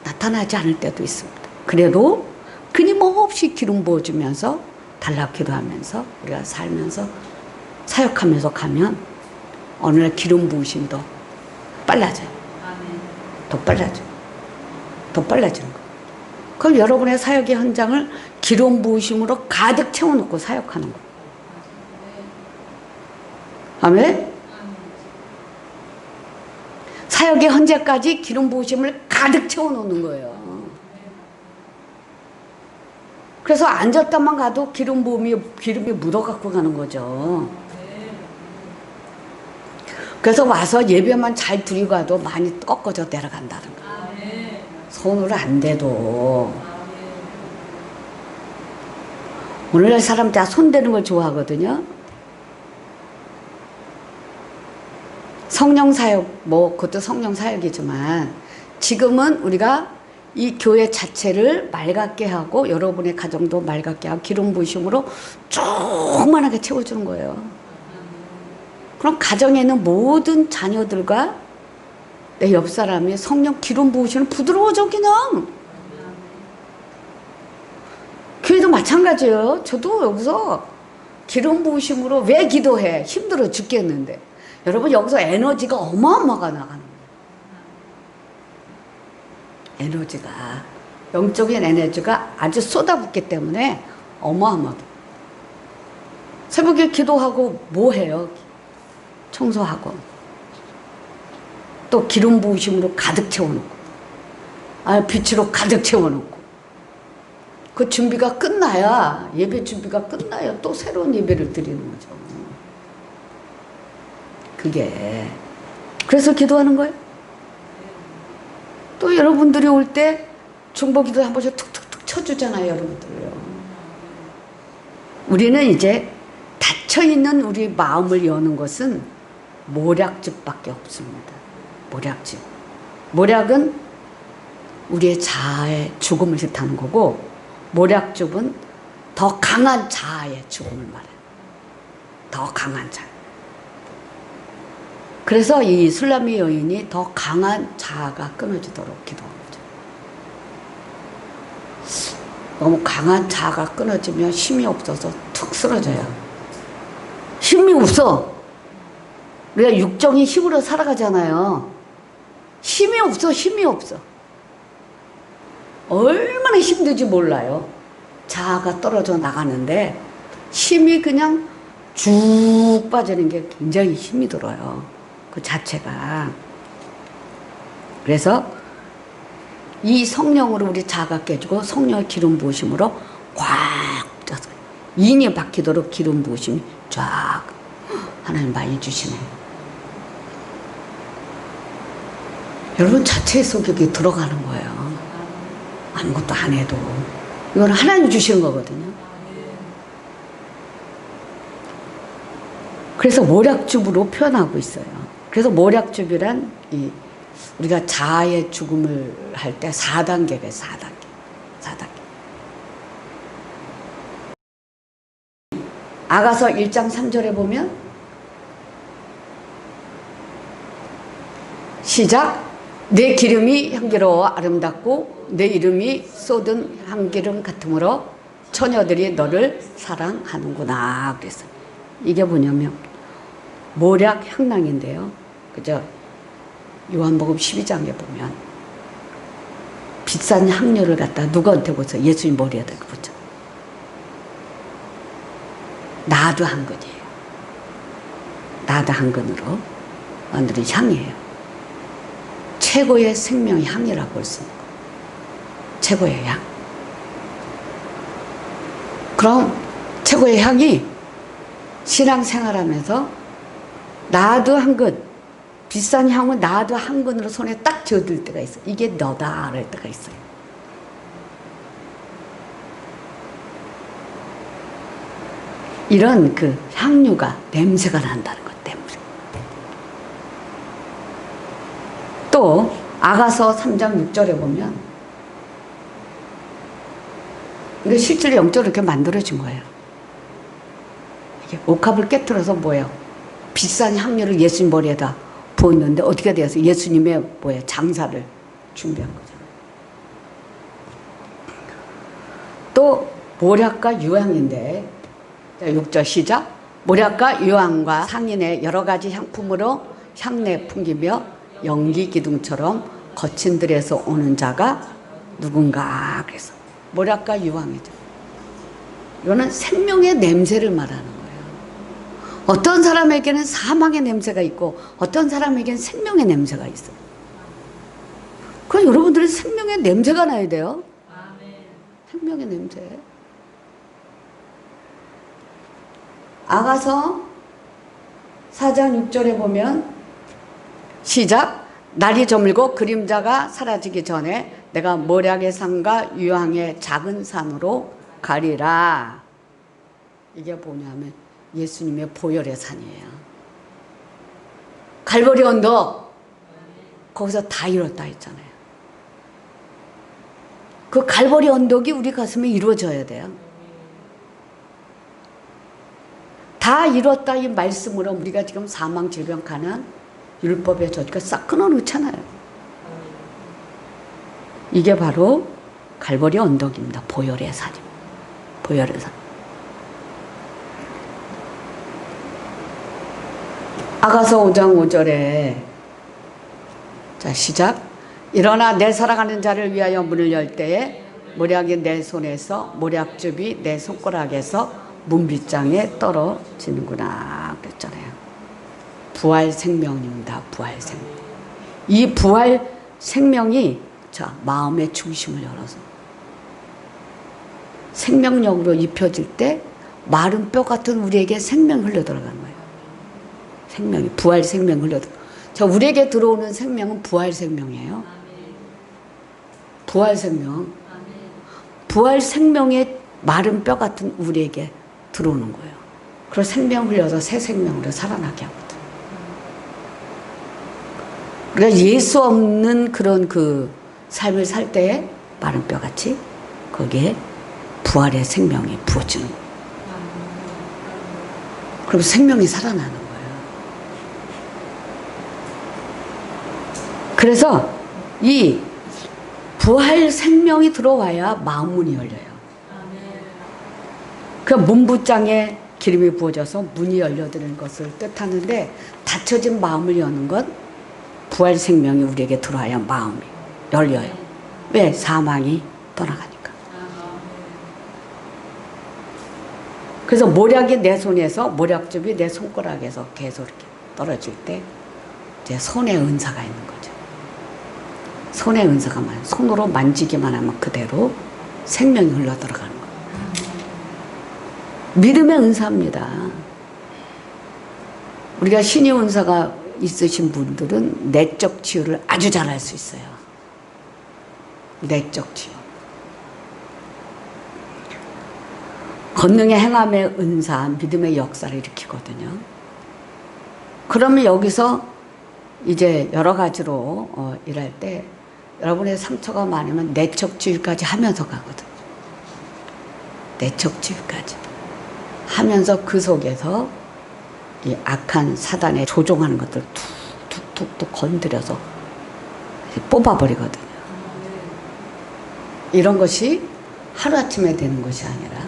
나타나지 않을 때도 있습니다. 그래도 끊임없이 기름 부어주면서 달라 기도하면서 우리가 살면서 사역하면서 가면 어느 날 기름 부으심이 더 빨라져요. 더 빨라져요. 더 빨라지는 거예요. 그럼 여러분의 사역의 현장을 기름 부으심으로 가득 채워놓고 사역하는 거예요. 아멘? 사역의 현재까지 기름 부으심을 가득 채워놓는 거예요. 그래서 앉았다만 가도 기름이 묻어갖고 가는 거죠. 그래서 와서 예배만 잘 드리고 가도 많이 꺾어져 내려간다는 거예요. 손으로 안 돼도. 오늘날 사람 다 손대는 걸 좋아하거든요. 성령 사역, 그것도 성령 사역이지만 지금은 우리가 이 교회 자체를 맑게 하고 여러분의 가정도 맑게 하고 기름 부으심으로 조그만하게 채워주는 거예요. 그럼 가정에 있는 모든 자녀들과 내 옆 사람이 성령 기름 부으시면 부드러워져 그냥. 교회도 마찬가지예요. 저도 여기서 기름 부으심으로 왜 기도해? 힘들어 죽겠는데. 여러분 여기서 에너지가 어마어마하게 나가는 거예요. 에너지가 영적인 에너지가 아주 쏟아붓기 때문에 어마어마하게. 새벽에 기도하고 뭐 해요? 청소하고 또 기름 부으심으로 가득 채워놓고 빛으로 가득 채워놓고 그 준비가 끝나야 예배 준비가 끝나야 또 새로운 예배를 드리는 거죠. 그게 그래서 기도하는 거예요. 또 여러분들이 올 때 중보기도 한 번씩 툭툭툭 쳐주잖아요. 여러분들요. 우리는 이제 닫혀있는 우리 마음을 여는 것은 모략즙밖에 없습니다. 모략즙. 모략은 우리의 자아의 죽음을 뜻하는 거고 모략즙은 더 강한 자아의 죽음을 말해요. 더 강한 자아. 그래서 이 술라미 여인이 더 강한 자아가 끊어지도록 기도한 거죠. 너무 강한 자아가 끊어지면 힘이 없어서 툭 쓰러져요. 힘이 없어. 우리가 육정이 힘으로 살아가잖아요. 힘이 없어. 힘이 없어. 얼마나 힘든지 몰라요. 자아가 떨어져 나가는데 힘이 그냥 쭉 빠지는 게 굉장히 힘이 들어요. 그 자체가. 그래서 이 성령으로 우리 자아가 깨지고 성령의 기름 부으심으로 꽉 짜서 인이 박히도록 기름 부으심이 쫙 하나님 많이 주시네요. 여러분 자체 속에 들어가는 거예요. 아무것도 안 해도. 이건 하나님 주시는 거거든요. 그래서 모략줍으로 표현하고 있어요. 그래서 모략줍이란 우리가 자아의 죽음을 할 때 4단계가 4단계. 4단계. 아가서 1장 3절에 보면 시작. 내 기름이 향기로워 아름답고 내 이름이 쏟은 향기름 같으므로 처녀들이 너를 사랑하는구나 그랬어요. 이게 뭐냐면 모략 향낭인데요. 그죠? 요한복음 12장에 보면 비싼 향료를 갖다 누구한테 보세요? 예수님 머리에다 붙여. 나도 한 근이에요. 나도 한 근으로 만드는 향이에요. 최고의 생명의 향이라고 볼 수 있는 거예요. 최고의 향. 그럼 최고의 향이 신앙생활하면서 나도 한 근, 비싼 향은 나도 한 근으로 손에 딱 쥐어들 때가 있어요. 이게 너다 할 때가 있어요. 이런 그 향유가 냄새가 난다는 것 때문에. 또 아가서 3장 6절에 보면 이거 실제로 영적으로 이렇게 만들어진 거예요. 이게 옥합을 깨트려서 뭐예요? 비싼 향료를 예수님 머리에다 부었는데 어떻게 되어서 예수님의 뭐예요? 장사를 준비한 거잖아요. 또 모략과 유황인데 6절 시작. 모략과 유황과 상인의 여러 가지 향품으로 향내 풍기며 연기 기둥처럼 거친 들에서 오는 자가 누군가 그래서 모략과 유황이죠. 이거는 생명의 냄새를 말하는 거예요. 어떤 사람에게는 사망의 냄새가 있고 어떤 사람에게는 생명의 냄새가 있어요. 그럼 여러분들은 생명의 냄새가 나야 돼요. 생명의 냄새. 아가서 4장 6절에 보면 시작. 날이 저물고 그림자가 사라지기 전에 내가 모략의 산과 유황의 작은 산으로 가리라. 이게 뭐냐면 예수님의 보혈의 산이에요. 갈보리 언덕 거기서 다 이뤘다 했잖아요. 그 갈보리 언덕이 우리 가슴에 이루어져야 돼요. 다 이뤘다 이 말씀으로 우리가 지금 사망 질병 가난 율법의 저주가 싹 끊어놓잖아요. 이게 바로 갈보리 언덕입니다. 보혈의 산입니다. 보혈의 산. 아가서 5장 5절에 자 시작. 일어나 내 사랑하는 자를 위하여 문을 열 때에 모략이 내 손에서 모략즙이 내 손가락에서 문빗장에 떨어지는구나 그랬잖아요. 부활 생명입니다. 부활 생명. 이 부활 생명이 자 마음의 중심을 열어서 생명력으로 입혀질 때 마른 뼈 같은 우리에게 생명 흘러 들어가는 거예요. 생명이 부활 생명 흘러 들어. 자 우리에게 들어오는 생명은 부활 생명이에요. 부활 생명. 부활 생명의 마른 뼈 같은 우리에게 들어오는 거예요. 그래서 생명 흘려서 새 생명으로 살아나게 하거든. 그러니까 예수 없는 그런 그 삶을 살 때에 마른 뼈같이 거기에 부활의 생명이 부어지는 거예요. 그럼 생명이 살아나는 거예요. 그래서 이 부활 생명이 들어와야 마음 문이 열려요. 그 문부장에 기름이 부어져서 문이 열려드는 것을 뜻하는데 닫혀진 마음을 여는 건 부활 생명이 우리에게 들어와야 마음이 열려요. 왜? 사망이 떠나가니까. 그래서 모략이 내 손에서 모략즙이 내 손가락에서 계속 이렇게 떨어질 때 이제 손에 은사가 있는 거죠. 손에 은사가 많아요. 손으로 만지기만 하면 그대로 생명이 흘러 들어가는 거예요. 믿음의 은사입니다. 우리가 신의 은사가 있으신 분들은 내적 치유를 아주 잘할 수 있어요. 내적 치유. 권능의 행함의 은사, 믿음의 역사를 일으키거든요. 그러면 여기서 이제 여러 가지로 일할 때 여러분의 상처가 많으면 내적 치유까지 하면서 가거든요. 내적 치유까지 하면서 그 속에서 이 악한 사단에 조종하는 것들 툭툭툭툭 건드려서 뽑아버리거든요. 이런 것이 하루아침에 되는 것이 아니라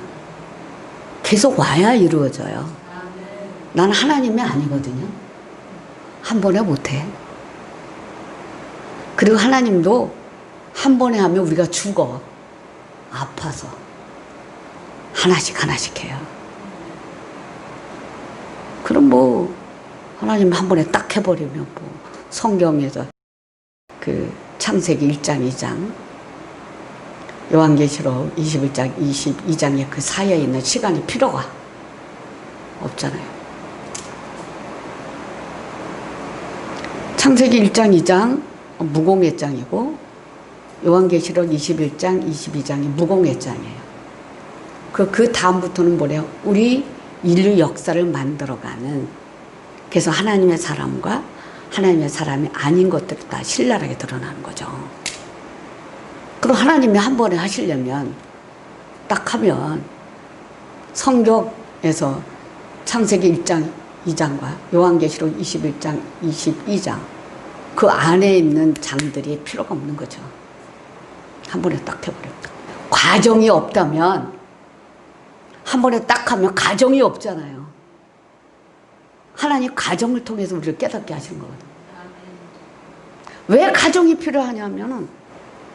계속 와야 이루어져요. 나는 하나님이 아니거든요. 한 번에 못해. 그리고 하나님도 한 번에 하면 우리가 죽어. 아파서. 하나씩 하나씩 해요. 그럼 뭐 하나님 한 번에 딱 해버리면 뭐 성경에서 그 창세기 1장 2장 요한계시록 21장 22장의 그 사이에 있는 시간이 필요가 없잖아요. 창세기 1장 2장 무공의 장이고 요한계시록 21장 22장이 무공의 장이에요. 그 다음부터는 뭐래요? 우리 인류 역사를 만들어가는, 그래서 하나님의 사람과 하나님의 사람이 아닌 것들이 다 신랄하게 드러나는 거죠. 그럼 하나님이 한 번에 하시려면 딱 하면 성경에서 창세기 1장 2장과 요한계시록 21장 22장 그 안에 있는 장들이 필요가 없는 거죠. 한 번에 딱 해버렸다. 과정이 없다면 한 번에 딱 하면 가정이 없잖아요. 하나님 가정을 통해서 우리를 깨닫게 하시는 거거든요. 왜 가정이 필요하냐면은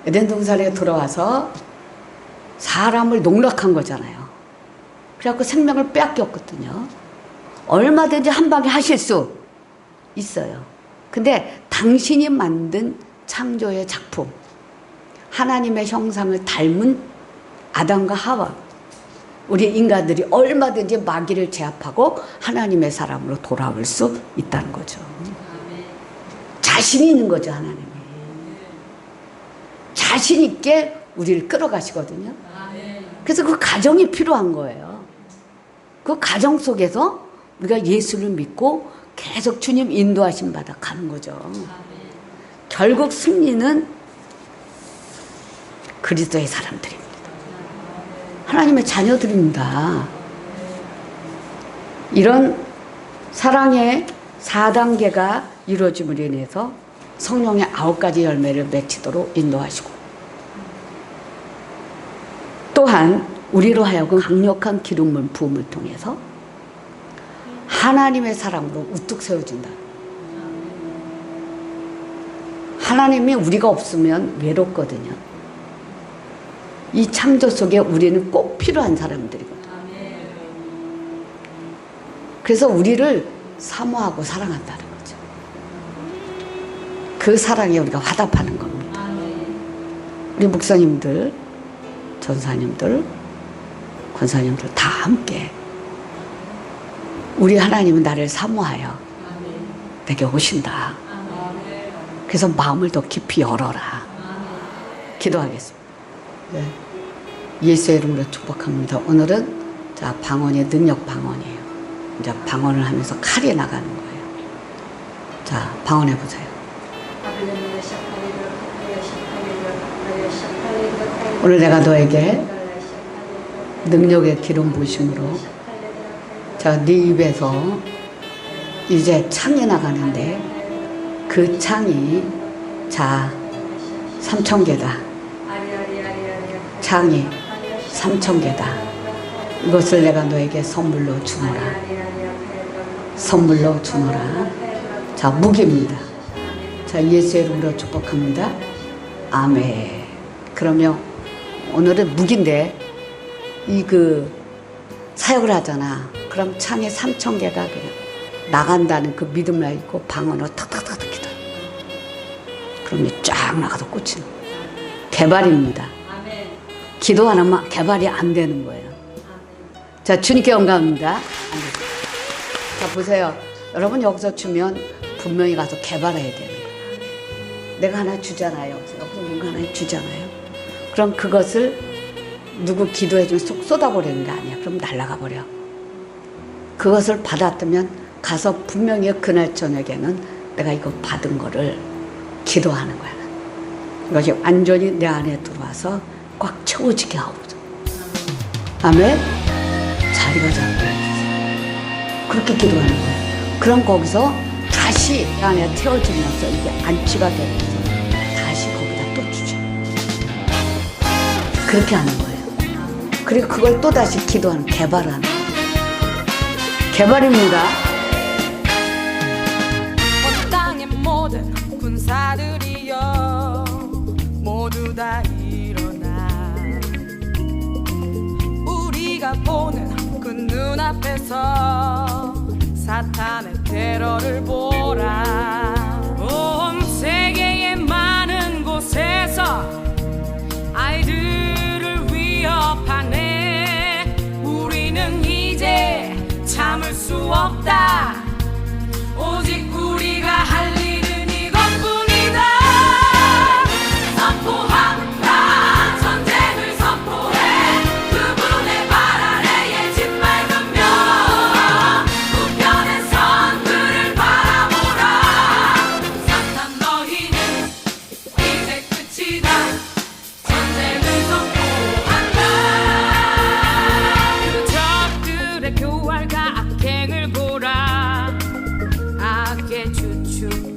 에덴 동산에 들어와서 사람을 농락한 거잖아요. 그래갖고 생명을 빼앗겼거든요. 얼마든지 한 방에 하실 수 있어요. 근데 당신이 만든 창조의 작품, 하나님의 형상을 닮은 아담과 하와, 우리 인간들이 얼마든지 마귀를 제압하고 하나님의 사람으로 돌아올 수 있다는 거죠. 자신이 있는 거죠, 하나님이. 자신 있게 우리를 끌어가시거든요. 그래서 그 가정이 필요한 거예요. 그 가정 속에서 우리가 예수를 믿고 계속 주님 인도하심 받아 가는 거죠. 결국 승리는 그리스도의 사람들입니다. 하나님의 자녀들입니다. 이런 사랑의 4단계가 이루어짐으로 인해서 성령의 9가지 열매를 맺히도록 인도하시고, 또한 우리로 하여금 강력한 기름 부음을 통해서 하나님의 사랑으로 우뚝 세워진다. 하나님이 우리가 없으면 외롭거든요. 이 창조 속에 우리는 꼭 필요한 사람들이거든요. 그래서 우리를 사모하고 사랑한다는 거죠. 그 사랑에 우리가 화답하는 겁니다. 우리 목사님들, 전사님들, 권사님들 다 함께 우리 하나님은 나를 사모하여 내게 오신다. 그래서 마음을 더 깊이 열어라. 기도하겠습니다. 네. 예수의 이름으로 축복합니다. 오늘은 자, 방언의 능력 방언이에요. 이제 방언을 하면서 칼이 나가는 거예요. 자, 방언해 보세요. 오늘 내가 너에게 능력의 기름 부으심으로 자, 네 입에서 이제 창이 나가는데 그 창이 자 3,000개다. 창이 3,000개다. 이것을 내가 너에게 선물로 주노라. 선물로 주노라. 자, 무기입니다. 자, 예수의 이름으로 축복합니다. 아멘. 그러면 오늘은 무기인데 이 그 사역을 하잖아. 그럼 창에 3,000개가 그냥 나간다는 그 믿음을 있고 방언으로 탁탁탁탁 기도. 그러면 쫙 나가서 꽂히는 개발입니다. 기도 안 하면 개발이 안 되는 거예요. 자, 주님께 영광합니다. 자, 보세요. 여러분 여기서 주면 분명히 가서 개발해야 되는 거야. 내가 하나 주잖아요. 제가 뭔가 하나 주잖아요. 그럼 그것을 누구 기도해주면 쏙 쏟아버리는 게 아니야. 그럼 날아가 버려. 그것을 받았으면 가서 분명히 그날 저녁에는 내가 이거 받은 거를 기도하는 거야. 이것이 완전히 내 안에 들어와서 꽉 채워지게 하거든. 아멘. 자리가 잡혀 있어. 그렇게 기도하는 거야. 그럼 거기서 다시 내 안에 채워지면서 이게 안치가 되면서 다시 거기다 또 주죠. 그렇게 하는 거예요. 그리고 그걸 또 다시 기도하는, 개발하는 거예요. 개발입니다. 온 땅의 모든 군사들이여 모두 다 일어나 우리가 보는 그 눈앞에서 사탄의 테러를 보라. 온 세계의 많은 곳에서 아이들을 위협하네. 우리는 이제 참을 수 없다. 오직 우리가 할 일은 이것뿐이다. 선포한다. 전쟁을 선포해. 그분의 발 아래에 짓밟으며 우편의 선들을 바라보라. 사탄 너희는 이제 끝이다. 전쟁을 선포한다. 그 적들의 교활과 악행을 보라. 악의 주축